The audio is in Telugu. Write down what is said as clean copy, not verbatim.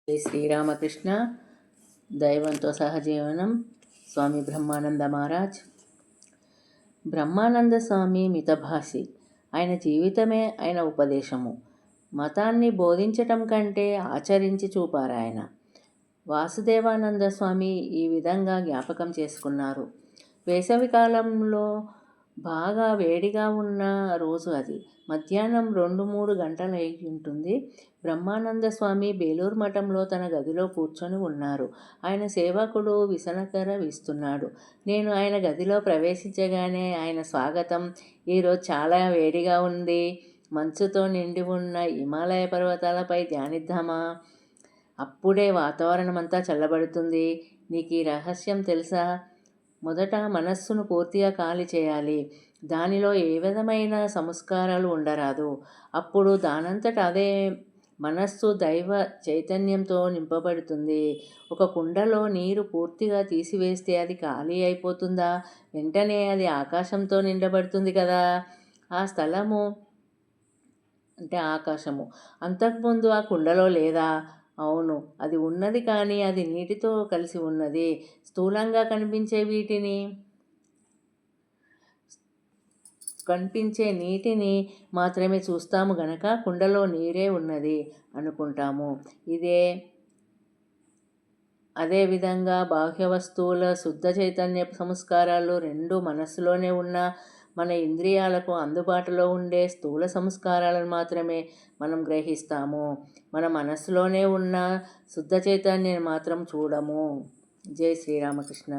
జై శ్రీరామకృష్ణ. దైవంతో సహజీవనం. స్వామి బ్రహ్మానంద మహారాజ్. బ్రహ్మానంద స్వామి మితభాషి. ఆయన జీవితమే ఆయన ఉపదేశము. మతాన్ని బోధించటం కంటే ఆచరించి చూపారు ఆయన. వాసుదేవానంద స్వామి ఈ విధంగా జ్ఞాపకం చేసుకున్నారు. వేసవికాలంలో బాగా వేడిగా ఉన్న రోజు అది. మధ్యాహ్నం 2-3 గంటలు అయి ఉంటుంది. బ్రహ్మానంద స్వామి బేలూరు మఠంలో తన గదిలో కూర్చొని ఉన్నారు. ఆయన సేవకుడు విసనకర వీస్తున్నాడు. నేను ఆయన గదిలో ప్రవేశించగానే ఆయన స్వాగతం, ఈరోజు చాలా వేడిగా ఉంది, మంచుతో నిండి ఉన్న హిమాలయ పర్వతాలపై ధ్యానిద్దామా? అప్పుడే వాతావరణం అంతా చల్లబడుతుంది. నీకు ఈ రహస్యం తెలుసా? మొదట మనస్సును పూర్తిగా ఖాళీ చేయాలి. దానిలో ఏ విధమైన సంస్కారాలు ఉండరాదు. అప్పుడు దానంతట అదే మనస్సు దైవ చైతన్యంతో నింపబడుతుంది. ఒక కుండలో నీరు పూర్తిగా తీసివేస్తే అది ఖాళీ అయిపోతుందా? వెంటనే అది ఆకాశంతో నిండబడుతుంది కదా. ఆ స్థలము అంటే ఆకాశము అంతకుముందు ఆ కుండలో లేదా? అవును, అది ఉన్నది, కానీ అది నీటితో కలిసి ఉన్నది. స్థూలంగా కనిపించే నీటిని మాత్రమే చూస్తాము గనక కుండలో నీరే ఉన్నది అనుకుంటాము. అదేవిధంగా బాహ్య వస్తువుల శుద్ధ చైతన్య సంస్కారాలు రెండు మనస్సులోనే ఉన్న మన ఇంద్రియాలకు అందుబాటులో ఉండే స్థూల సంస్కారాలను మాత్రమే మనం గ్రహిస్తాము. మన మనస్సులోనే ఉన్న శుద్ధ చైతన్యాన్ని మాత్రం చూడము. జై శ్రీరామకృష్ణ.